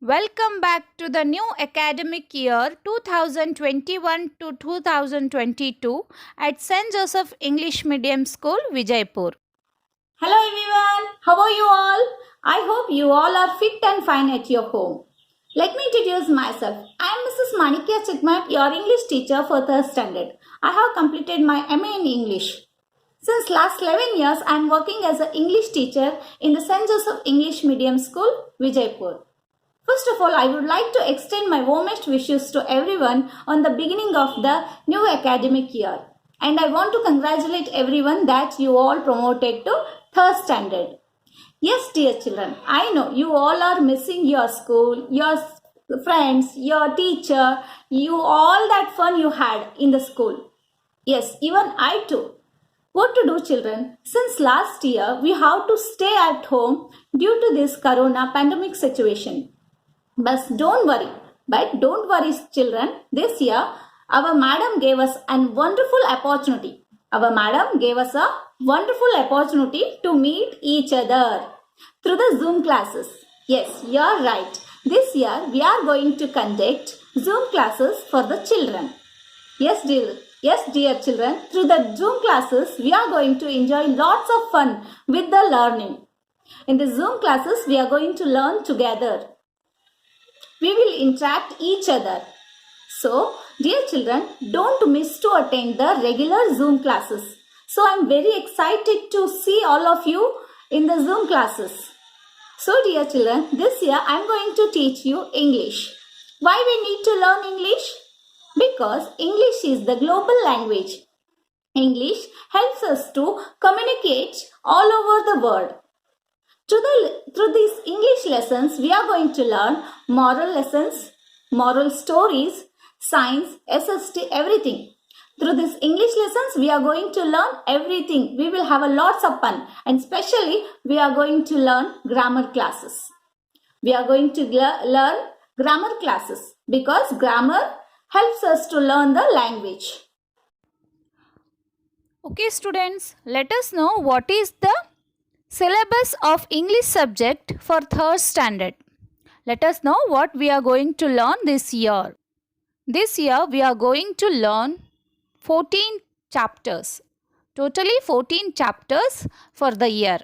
Welcome back to the new academic year 2021 to 2022 at St. Joseph English Medium School, Vijaypur. Hello everyone, how are you all? I hope you all are fit and fine at your home. Let me introduce myself. I am Mrs. Manikya Chitmat, your English teacher for 3rd standard. I have completed my MA in English. Since last 11 years, I am working as an English teacher in the St. Joseph English Medium School, Vijaypur. First of all, I would like to extend my warmest wishes to everyone on the beginning of the new academic year. And I want to congratulate everyone that you all promoted to 3rd standard. Yes, dear children, I know you all are missing your school, your friends, your teacher, all that fun you had in the school. Yes, even I too. What to do, children? Since last year, we have to stay at home due to this corona pandemic situation. But don't worry, children. This year, our madam gave us a wonderful opportunity. Our madam gave us a wonderful opportunity to meet each other through the Zoom classes. Yes, you're right. This year, we are going to conduct Zoom classes for the children. Yes, dear children. Through the Zoom classes, we are going to enjoy lots of fun with the learning. In the Zoom classes, we are going to learn together. We will interact each other. So, dear children, don't miss to attend the regular Zoom classes. So, I am very excited to see all of you in the Zoom classes. So, dear children, this year I am going to teach you English. Why we need to learn English? Because English is the global language. English helps us to communicate all over the world. Through these English lessons, we are going to learn moral lessons, moral stories, science, SST, everything. Through these English lessons, we are going to learn everything. We will have a lots of fun, and especially we are going to learn grammar classes. We are going to learn grammar classes because grammar helps us to learn the language. Okay, students, let us know what is the syllabus of English subject for 3rd standard. Let us know what we are going to learn this year. This year we are going to learn 14 chapters. Totally 14 chapters for the year.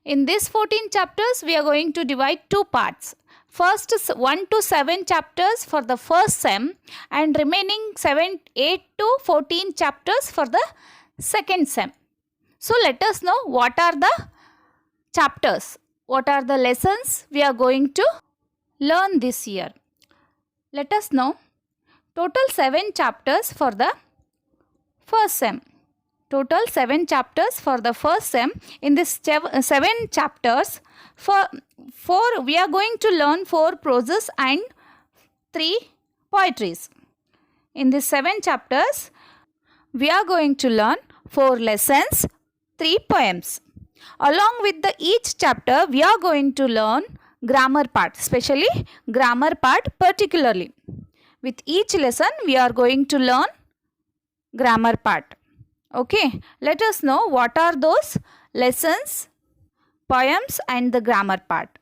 In these 14 chapters we are going to divide two parts. First 1 to 7 chapters for the first sem and remaining 8 to 14 chapters for the second sem. So let us know what are the chapters, what are the lessons we are going to learn this year. Let us know total 7 chapters for the first sem. Total 7 chapters for the first sem. In this 7 chapters, we are going to learn 4 proses and 3 poetries. In these 7 chapters, we are going to learn 4 lessons, 3 poems. Along with each chapter, we are going to learn grammar part, especially grammar part particularly. With each lesson, we are going to learn grammar part. Okay, let us know what are those lessons, poems and the grammar part.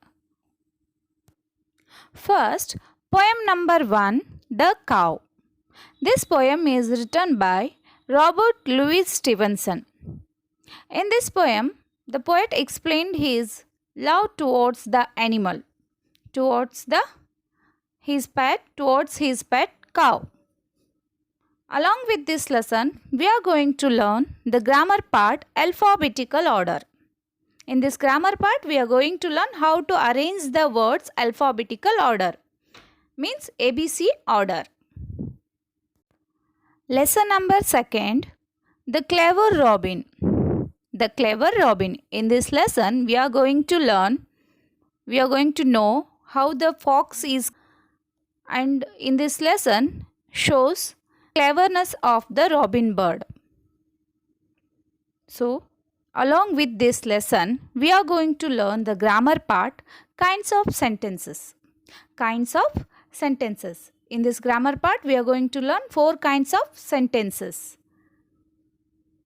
First, poem number 1, The Cow. This poem is written by Robert Louis Stevenson. In this poem, the poet explained his love towards the animal, towards his pet cow. Along with this lesson, we are going to learn the grammar part, alphabetical order. In this grammar part, we are going to learn how to arrange the words alphabetical order, means ABC order. Lesson number 2, The Clever Robin. The Clever Robin. In this lesson, we are going to know how the fox is, and in this lesson shows cleverness of the robin bird. So, along with this lesson, we are going to learn the grammar part, kinds of sentences. Kinds of sentences. In this grammar part, we are going to learn 4 kinds of sentences.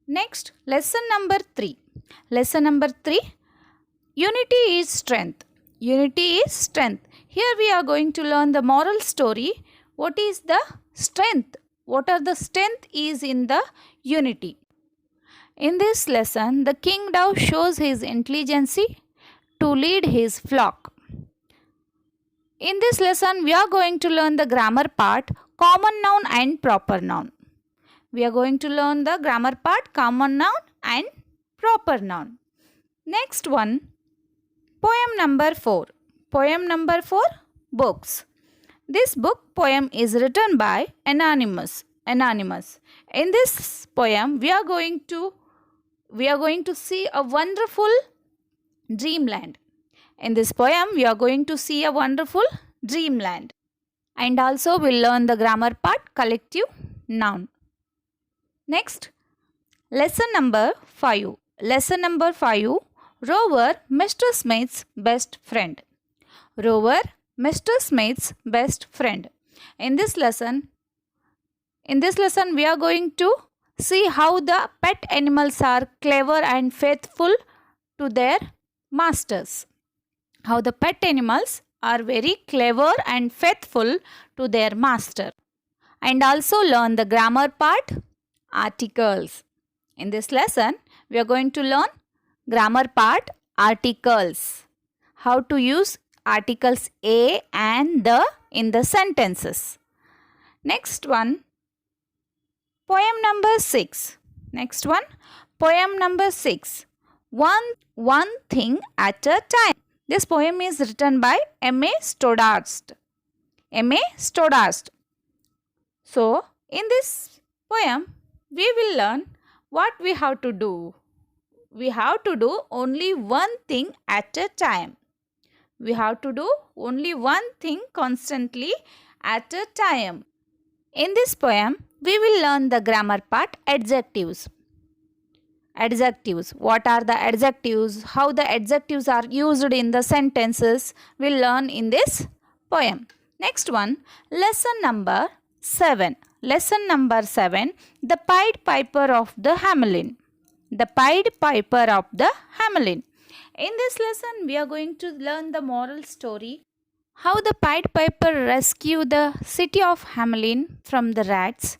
Next, lesson number 3. Lesson number 3, Unity is strength. Unity is strength. Here we are going to learn the moral story. What is the strength? What are the strength is in the unity? In this lesson, the king dove shows his intelligence to lead his flock. In this lesson, we are going to learn the grammar part, common noun and proper noun. We are going to learn the grammar part, common noun and proper noun. Next one, poem number 4. Poem number 4, books. This book poem is written by Anonymous. In this poem, we are going to see a wonderful dreamland. In this poem, we are going to see a wonderful dreamland. And also we'll learn the grammar part, collective noun. Next, lesson number 5. Lesson number 5, Rover, Mr. Smith's best friend. Rover, Mr. Smith's best friend. In this lesson, we are going to see how the pet animals are clever and faithful to their masters. How the pet animals are very clever and faithful to their master. And also learn the grammar part, articles. In this lesson, we are going to learn grammar part, articles. How to use articles a and the in the sentences. Next one, poem number 6. Next one, poem number 6. One thing at a time. This poem is written by M.A. Stoddard. M.A. Stoddard. So, in this poem, we will learn what we have to do. We have to do only one thing at a time. We have to do only one thing constantly at a time. In this poem, we will learn the grammar part, adjectives. Adjectives. What are the adjectives? How the adjectives are used in the sentences, we'll learn in this poem. Next one, lesson number 7. Lesson number 7, the Pied Piper of the Hamelin. The Pied Piper of the Hamelin. In this lesson, we are going to learn the moral story, how the Pied Piper rescued the city of Hamelin from the rats,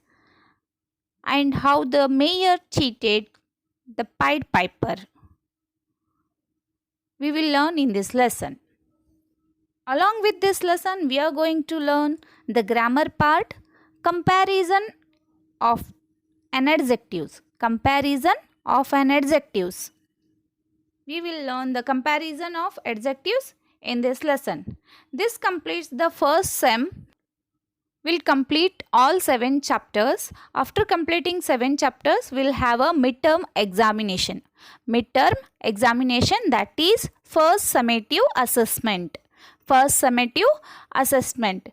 and how the mayor cheated the Pied Piper. We will learn in this lesson. Along with this lesson, we are going to learn the grammar part, comparison of an adjectives. Comparison of an adjectives. We will learn the comparison of adjectives in this lesson. This completes the first sem. We'll complete all 7 chapters. After completing 7 chapters, we'll have a midterm examination. Midterm examination, that is first summative assessment. First summative assessment.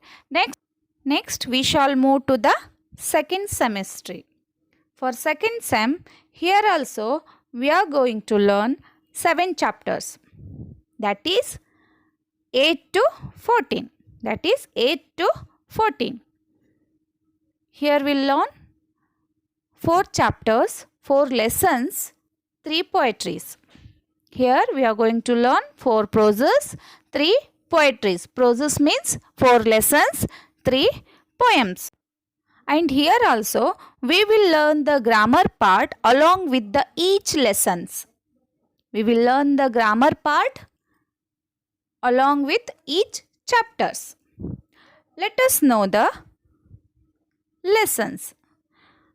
Next, we shall move to the second semester. For second sem, here also we are going to learn 7 chapters. That is 8 to 14. That is 8 to 14. Here we'll learn 4 chapters, 4 lessons, 3 poetries. Here we are going to learn 4 proses, 3 poetries. Proses means 4 lessons, 3 poems. And here also we will learn the grammar part along with the each lessons. We will learn the grammar part along with each chapters. Let us know the lessons.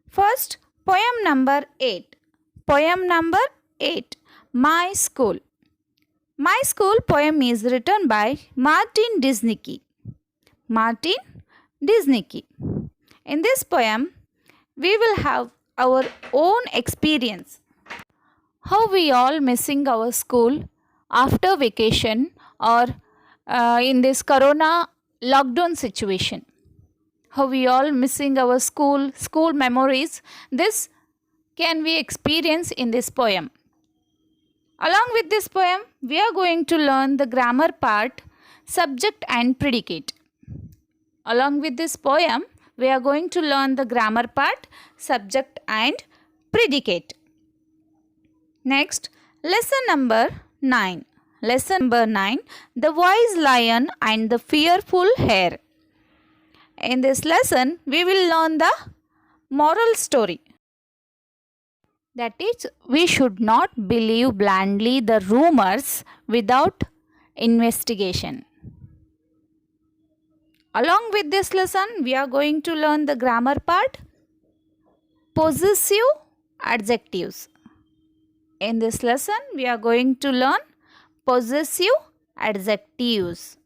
First, poem number 8. Poem number 8. My School. My School poem is written by Martin Diznicki. Martin Diznicki. In this poem, we will have our own experience. How we all missing our school after vacation or in this corona lockdown situation. How we all missing our school memories. This can we experience in this poem. Along with this poem, we are going to learn the grammar part, subject and predicate. Along with this poem, we are going to learn the grammar part, subject and predicate. Next, lesson number 9. Lesson number 9, the wise lion and the fearful hare. In this lesson, we will learn the moral story. That is, we should not believe blindly the rumors without investigation. Along with this lesson, we are going to learn the grammar part, possessive adjectives. In this lesson, we are going to learn possessive adjectives.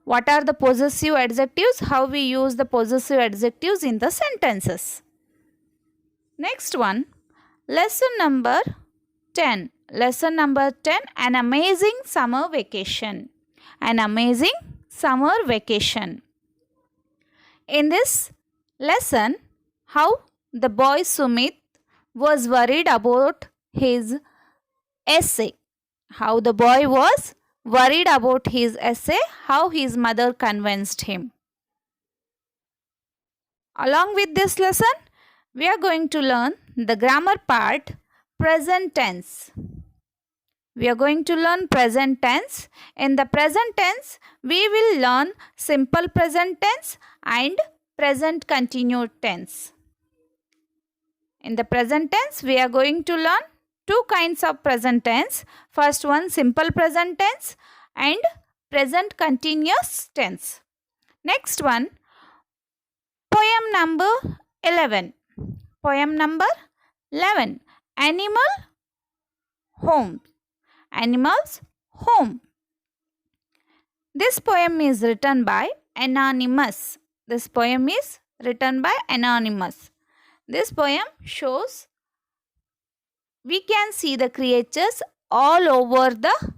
What are the possessive adjectives? How we use the possessive adjectives in the sentences. Next one, lesson number 10. Lesson number 10, an amazing summer vacation. An amazing summer vacation. In this lesson, how the boy Sumit was worried about his essay. How the boy was worried about his essay, how his mother convinced him. Along with this lesson, we are going to learn the grammar part, present tense. We are going to learn present tense. In the present tense, we will learn simple present tense and present continued tense. In the present tense, we are going to learn two kinds of present tense. First one, simple present tense and present continuous tense. Next one, poem number 11. Poem number 11, animal home. Animals home. This poem is written by Anonymous. This poem is written by Anonymous. This poem shows we can see the creatures all over the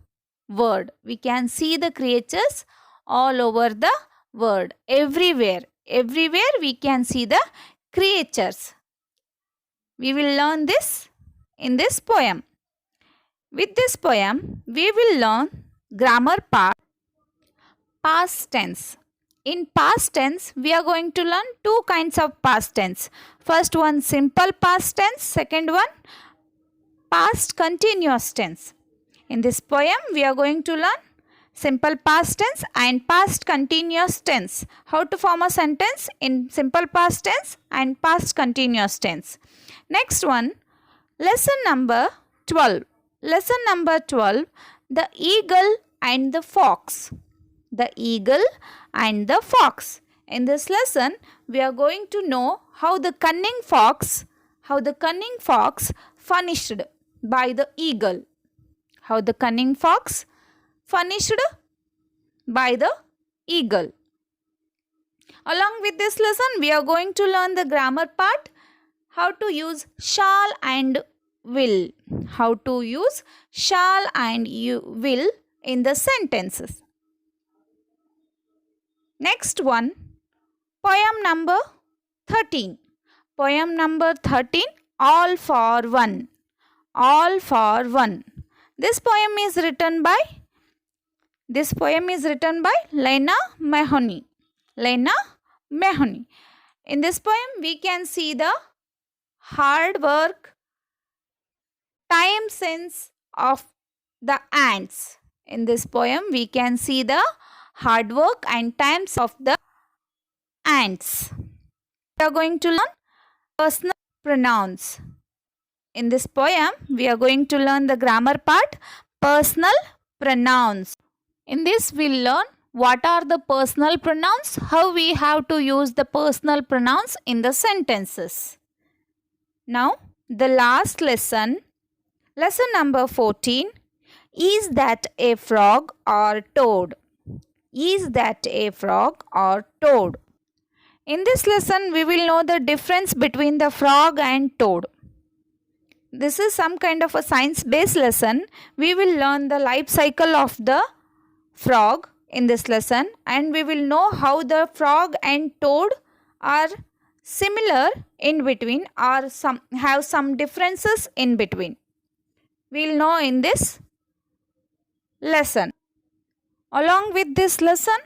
world. We can see the creatures all over the world. Everywhere. Everywhere we can see the creatures. We will learn this in this poem. With this poem, we will learn grammar part, past tense. In past tense, we are going to learn two kinds of past tense. First one, simple past tense. Second one, past continuous tense. In this poem, we are going to learn simple past tense and past continuous tense. How to form a sentence in simple past tense and past continuous tense. Next one, lesson number 12. Lesson number 12, the eagle and the fox. The eagle and the fox. In this lesson, we are going to know how the cunning fox furnished by the eagle. How the cunning fox furnished by the eagle. Along with this lesson, we are going to learn the grammar part, how to use shall and will. How to use shall and will in the sentences. Next one, poem number 13. Poem number 13, all for one. All for one. This poem is written by Lena Mahoney. Lena Mahoney. In this poem, we can see the hard work, time sense of the ants. In this poem, we can see the hard work and times of the ants. We are going to learn personal pronouns. In this poem, we are going to learn the grammar part, personal pronouns. In this, we'll learn what are the personal pronouns, how we have to use the personal pronouns in the sentences. Now, the last lesson, lesson number 14, is that a frog or toad? Is that a frog or toad? In this lesson, we will know the difference between the frog and toad. This is some kind of a science-based lesson. We will learn the life cycle of the frog in this lesson, and we will know how the frog and toad are similar in between or have some differences in between. We will know in this lesson. Along with this lesson,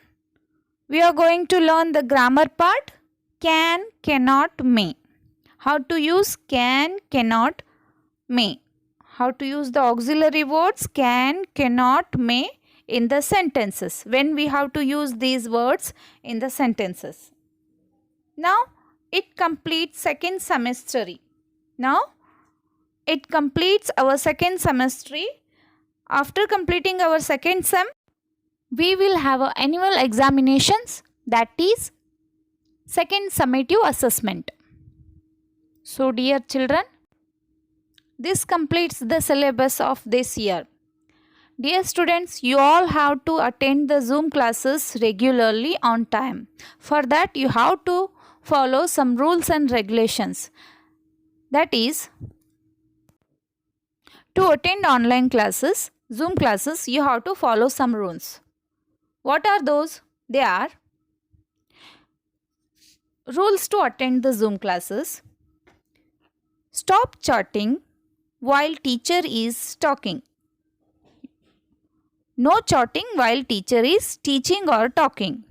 we are going to learn the grammar part, can, cannot, may. How to use can, cannot, may. how to use the auxiliary words can, cannot, may in the sentences. When we have to use these words in the sentences. Now it completes second semester. Now it completes our second semester. After completing our second sem, we will have our annual examinations, that is second summative assessment. So dear children, this completes the syllabus of this year. Dear students, you all have to attend the Zoom classes regularly on time. For that, you have to follow some rules and regulations. That is, to attend online classes, Zoom classes, you have to follow some rules. What are those? They are rules to attend the Zoom classes. Stop chatting while teacher is talking. No chatting while teacher is teaching or talking.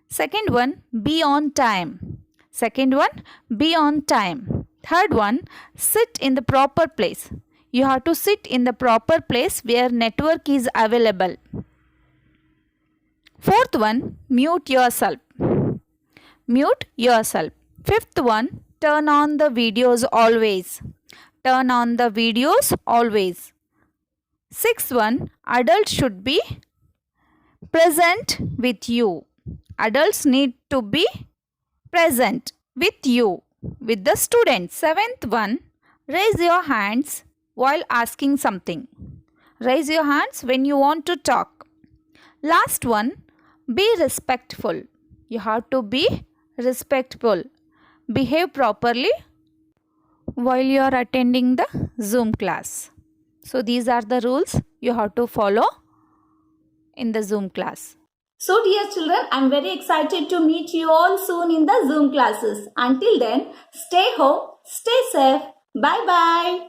Second one, be on time. Second one, be on time. Third one, sit in the proper place. You have to sit in the proper place where network is available. Fourth one, mute yourself. Mute yourself. Fifth one, turn on the videos always. Turn on the videos always. Sixth one, adults should be present with you. Adults need to be present with you, with the students. Seventh one, raise your hands while asking something. Raise your hands when you want to talk. Last one, be respectful. You have to be respectful. Behave properly while you are attending the Zoom class. So these are the rules you have to follow in the Zoom class. So dear children, I am very excited to meet you all soon in the Zoom classes. Until then, stay home, stay safe. Bye bye.